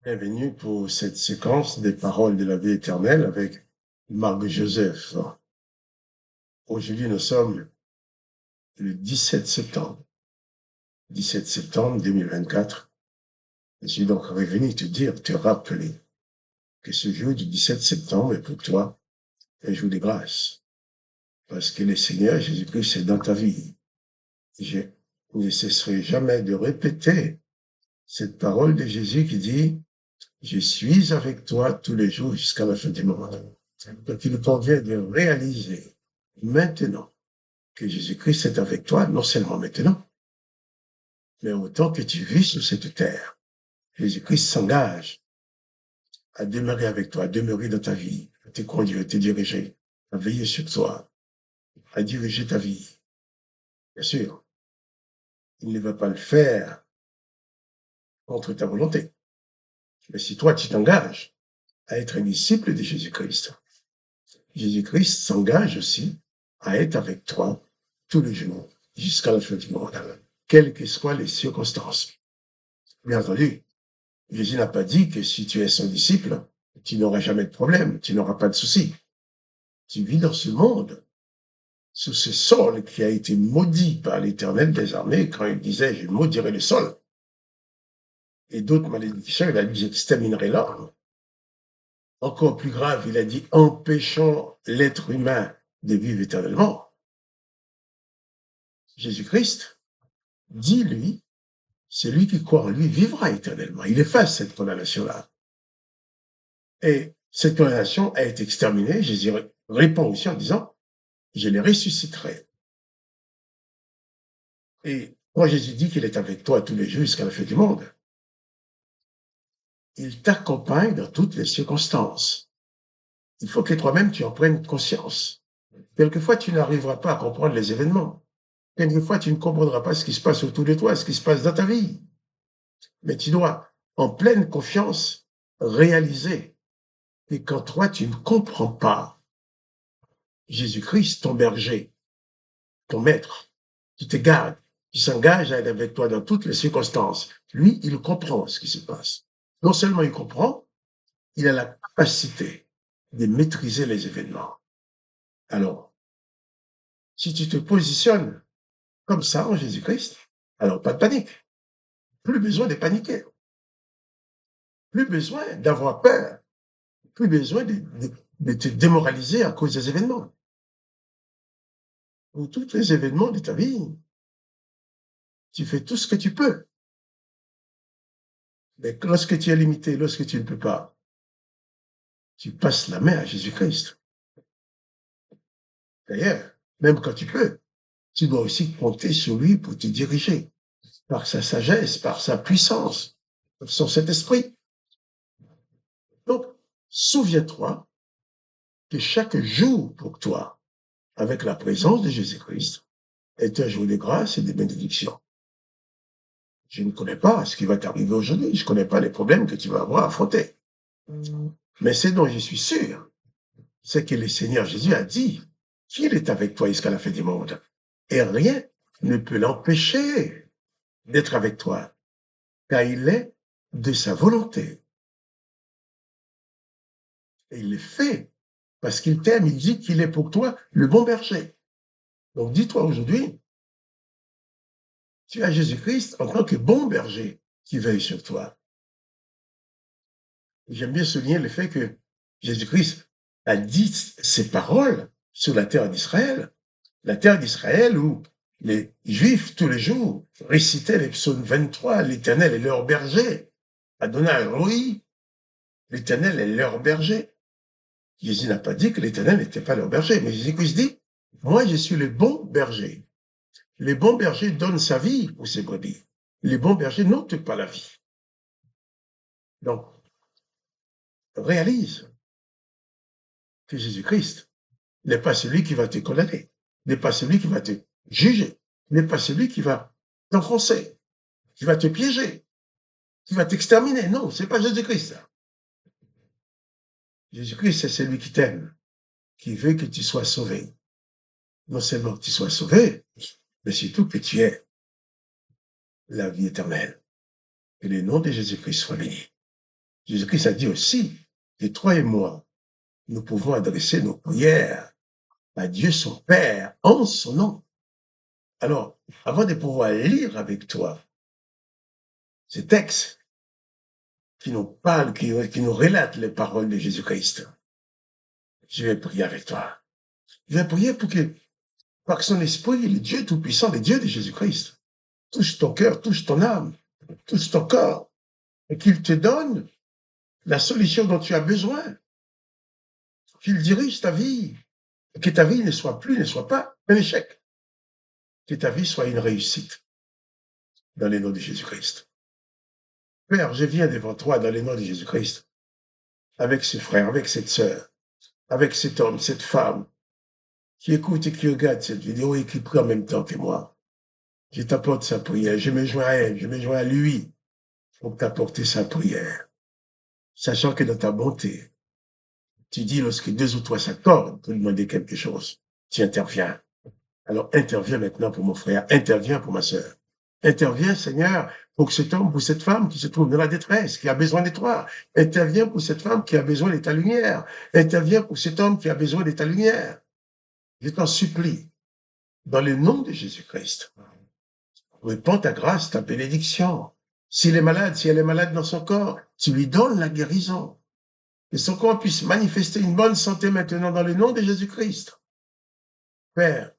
Bienvenue pour cette séquence des paroles de la vie éternelle avec Marc Joseph. Aujourd'hui, nous sommes le 17 septembre, 17 septembre 2024. Je suis donc revenu te rappeler que ce jour du 17 septembre est pour toi un jour de grâce. Parce que le Seigneur Jésus-Christ est dans ta vie. Je ne cesserai jamais de répéter cette parole de Jésus qui dit « Je suis avec toi tous les jours jusqu'à la fin du monde ». Donc, il nous convient de réaliser maintenant que Jésus-Christ est avec toi, non seulement maintenant, mais autant que tu vis sur cette terre. Jésus-Christ s'engage à demeurer avec toi, à demeurer dans ta vie, à te conduire, à te diriger, à veiller sur toi, à diriger ta vie. Bien sûr, il ne va pas le faire contre ta volonté. Mais si toi, tu t'engages à être un disciple de Jésus-Christ, Jésus-Christ s'engage aussi à être avec toi tous les jours jusqu'à la fin du monde, quelles que soient les circonstances. Bien entendu, Jésus n'a pas dit que si tu es son disciple, tu n'auras jamais de problème, tu n'auras pas de soucis. Tu vis dans ce monde, sous ce sol qui a été maudit par l'Éternel des armées quand il disait « je maudirai le sol ». Et d'autres malédictions, il a dit « j'exterminerai l'homme ». Encore plus grave, il a dit « empêchons l'être humain de vivre éternellement ». Jésus-Christ dit, lui, celui qui croit en lui vivra éternellement. Il efface cette condamnation-là. Et cette condamnation a été exterminée. Jésus répond aussi en disant, je les ressusciterai. Et quand Jésus dit qu'il est avec toi tous les jours jusqu'à la fin du monde, il t'accompagne dans toutes les circonstances. Il faut que toi-même tu en prennes conscience. Quelquefois, tu n'arriveras pas à comprendre les événements. Quelquefois, tu ne comprendras pas ce qui se passe autour de toi, ce qui se passe dans ta vie. Mais tu dois, en pleine confiance, réaliser que quand toi, tu ne comprends pas Jésus-Christ, ton berger, ton maître, qui te garde, qui s'engage à être avec toi dans toutes les circonstances, lui, il comprend ce qui se passe. Non seulement il comprend, il a la capacité de maîtriser les événements. Alors, si tu te positionnes comme ça en Jésus-Christ, alors pas de panique. Plus besoin de paniquer. Plus besoin d'avoir peur. Plus besoin de te démoraliser à cause des événements. Pour tous les événements de ta vie, tu fais tout ce que tu peux. Mais lorsque tu es limité, lorsque tu ne peux pas, tu passes la main à Jésus-Christ. D'ailleurs, même quand tu peux, tu dois aussi compter sur lui pour te diriger, par sa sagesse, par sa puissance, par son Saint-Esprit. Donc, souviens-toi que chaque jour pour toi, avec la présence de Jésus-Christ, est un jour de grâce et de bénédiction. Je ne connais pas ce qui va t'arriver aujourd'hui, je ne connais pas les problèmes que tu vas avoir à affronter. Mais ce dont je suis sûr, c'est que le Seigneur Jésus a dit qu'il est avec toi jusqu'à la fin du monde. Et rien ne peut l'empêcher d'être avec toi, car il est de sa volonté. Et il le fait parce qu'il t'aime, il dit qu'il est pour toi le bon berger. Donc dis-toi aujourd'hui, tu as Jésus-Christ en tant que bon berger qui veille sur toi. J'aime bien souligner le fait que Jésus-Christ a dit ces paroles sur la terre d'Israël où les Juifs, tous les jours, récitaient les psaumes 23, l'Éternel est leur berger. Adonai Roi, l'Éternel est leur berger. Jésus n'a pas dit que l'Éternel n'était pas leur berger, mais Jésus-Christ dit, moi je suis le bon berger. Le bon berger donne sa vie pour ses brebis. Le bon berger n'ôte pas la vie. Donc, réalise que Jésus-Christ n'est pas celui qui va te condamner, n'est pas celui qui va te juger, n'est pas celui qui va t'enfoncer, qui va te piéger, qui va t'exterminer. Non, c'est pas Jésus-Christ. Jésus-Christ, c'est celui qui t'aime, qui veut que tu sois sauvé. Non seulement que tu sois sauvé, mais surtout que tu aies la vie éternelle. Que le nom de Jésus-Christ soit béni. Jésus-Christ a dit aussi que toi et moi, nous pouvons adresser nos prières à Dieu son Père en son nom. Alors, avant de pouvoir lire avec toi ces textes qui nous parlent, qui nous relatent les paroles de Jésus-Christ, je vais prier avec toi. Je vais prier pour que, par son esprit, le Dieu Tout-Puissant, le Dieu de Jésus-Christ, touche ton cœur, touche ton âme, touche ton corps, et qu'il te donne la solution dont tu as besoin, qu'il dirige ta vie, et que ta vie ne soit pas un échec, que ta vie soit une réussite, dans le nom de Jésus-Christ. Père, je viens devant toi dans le nom de Jésus-Christ, avec ce frère, avec cette sœur, avec cet homme, cette femme, qui écoute et qui regarde cette vidéo et qui prie en même temps que moi. Je t'apporte sa prière, je me joins à elle, je me joins à lui pour t'apporter sa prière, sachant que dans ta bonté, tu dis lorsque deux ou trois s'accordent pour demander quelque chose, tu interviens. Alors interviens maintenant pour mon frère, interviens pour ma sœur. Interviens, Seigneur, pour cet homme, pour cette femme qui se trouve dans la détresse, qui a besoin de toi. Interviens pour cette femme qui a besoin de ta lumière. Interviens pour cet homme qui a besoin de ta lumière. Je t'en supplie, dans le nom de Jésus-Christ, répands ta grâce, ta bénédiction. S'il est malade, si elle est malade dans son corps, tu lui donnes la guérison. Que son corps puisse manifester une bonne santé maintenant dans le nom de Jésus-Christ. Père,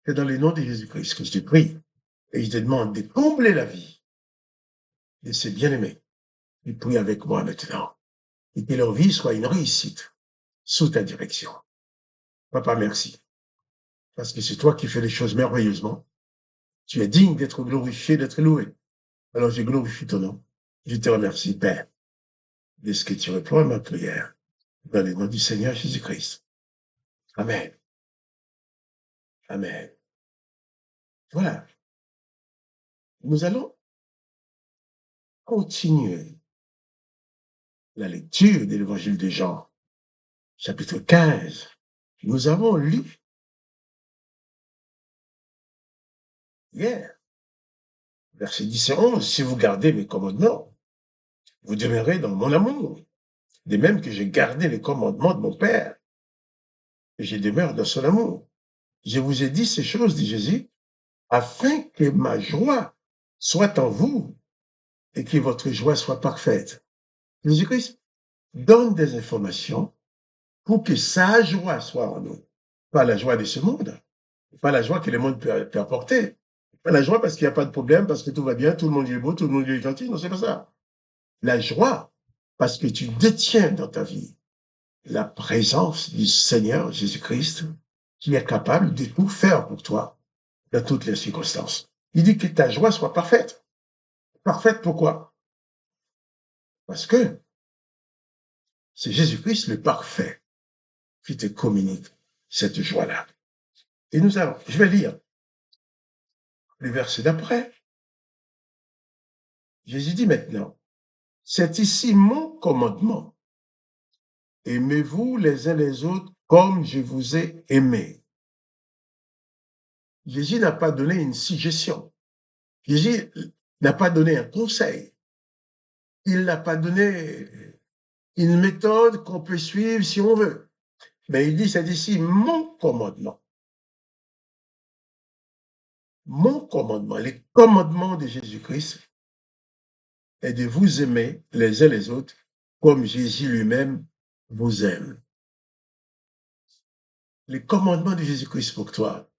c'est dans le nom de Jésus-Christ que je te prie et je te demande de combler la vie de ces bien-aimés. Ils prient avec moi maintenant et que leur vie soit une réussite sous ta direction. Papa, merci, parce que c'est toi qui fais les choses merveilleusement. Tu es digne d'être glorifié, d'être loué. Alors je glorifie ton nom. Je te remercie, Père, de ce que tu réponds à ma prière dans le nom du Seigneur Jésus-Christ. Amen. Amen. Voilà. Nous allons continuer la lecture de l'évangile de Jean, chapitre 15. Nous avons lu hier, versets 10 et 11, si vous gardez mes commandements, vous demeurez dans mon amour, de même que j'ai gardé les commandements de mon Père, et je demeure dans son amour. Je vous ai dit ces choses, dit Jésus, afin que ma joie soit en vous et que votre joie soit parfaite. Jésus-Christ donne des informations pour que sa joie soit en nous. Pas la joie de ce monde, pas la joie que le monde peut apporter, pas la joie parce qu'il n'y a pas de problème, parce que tout va bien, tout le monde est beau, tout le monde est gentil, non, c'est pas ça. La joie parce que tu détiens dans ta vie la présence du Seigneur Jésus-Christ qui est capable de tout faire pour toi dans toutes les circonstances. Il dit que ta joie soit parfaite. Parfaite pourquoi? Parce que c'est Jésus-Christ le parfait qui te communique cette joie-là. Et je vais lire le verset d'après. Jésus dit maintenant, c'est ici mon commandement. Aimez-vous les uns les autres comme je vous ai aimés. Jésus n'a pas donné une suggestion. Jésus n'a pas donné un conseil. Il n'a pas donné une méthode qu'on peut suivre si on veut. Mais il dit, c'est ici mon commandement. Mon commandement, les commandements de Jésus-Christ est de vous aimer les uns les autres comme Jésus lui-même vous aime. Les commandements de Jésus-Christ pour toi,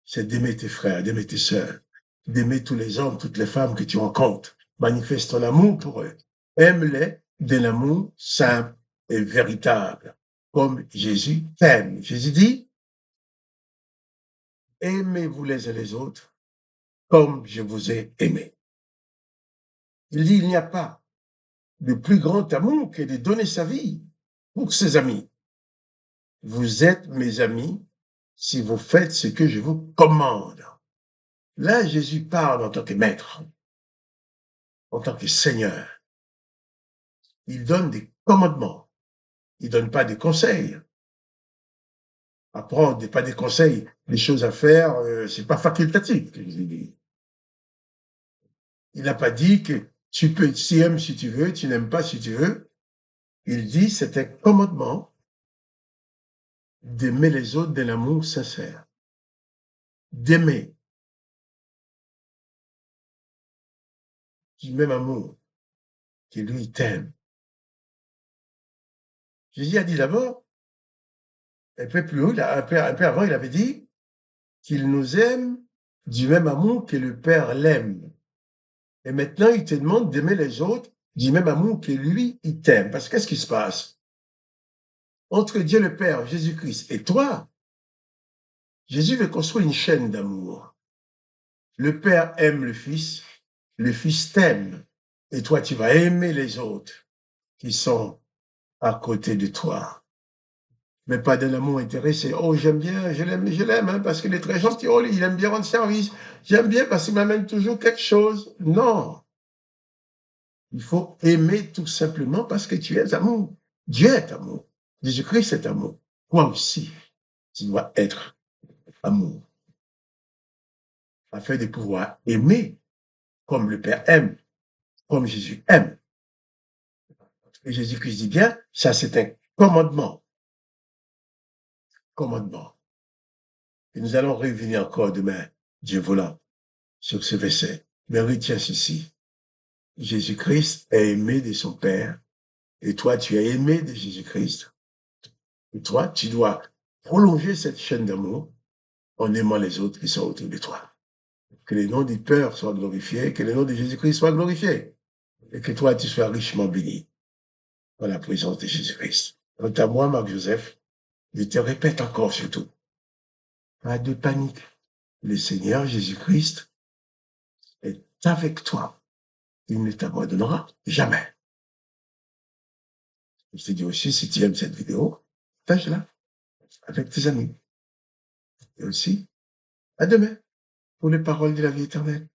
c'est d'aimer tes frères, d'aimer tes sœurs, d'aimer tous les hommes, toutes les femmes que tu rencontres. Manifeste ton amour pour eux. Aime-les d'un amour simple et véritable, comme Jésus t'aime. Jésus dit, aimez-vous les uns les autres comme je vous ai aimé. Il dit, il n'y a pas de plus grand amour que de donner sa vie pour ses amis. Vous êtes mes amis si vous faites ce que je vous commande. Là, Jésus parle en tant que maître, en tant que Seigneur. Il donne des commandements. Il ne donne pas des conseils. Apprendre, pas des conseils, des choses à faire, c'est pas facultatif. Il n'a pas dit que Tu aimes si tu veux, tu n'aimes pas si tu veux. Il dit, c'est un commandement d'aimer les autres d'un amour sincère. D'aimer du même amour que lui t'aime. Jésus a dit d'abord, un peu plus haut, un peu avant, il avait dit qu'il nous aime du même amour que le Père l'aime. Et maintenant, il te demande d'aimer les autres du même amour que lui, il t'aime. Parce que qu'est-ce qui se passe? Entre Dieu le Père, Jésus-Christ et toi, Jésus veut construire une chaîne d'amour. Le Père aime le Fils t'aime, et toi, tu vas aimer les autres qui sont à côté de toi. Mais pas d'un amour intéressé. Oh, j'aime bien, je l'aime, hein, parce qu'il est très gentil. Oh, il aime bien rendre service. J'aime bien parce qu'il m'amène toujours quelque chose. Non. Il faut aimer tout simplement parce que tu es amour. Dieu est amour. Jésus-Christ est amour. Toi aussi, tu dois être amour. Afin de pouvoir aimer comme le Père aime, comme Jésus aime. Et Jésus-Christ dit bien, ça c'est un commandement. Commandement. Et nous allons revenir encore demain, Dieu voulant, sur ce verset. Mais retiens ceci. Jésus-Christ est aimé de son Père, et toi, tu es aimé de Jésus-Christ. Et toi, tu dois prolonger cette chaîne d'amour en aimant les autres qui sont autour de toi. Que le nom du Père soit glorifié, que le nom de Jésus-Christ soit glorifié, et que toi, tu sois richement béni dans la présence de Jésus-Christ. Quant à moi, Marc-Joseph, je te répète encore surtout, pas de panique. Le Seigneur Jésus-Christ est avec toi. Il ne t'abandonnera jamais. Je te dis aussi, si tu aimes cette vidéo, partage-la avec tes amis. Et aussi, à demain pour les paroles de la vie éternelle.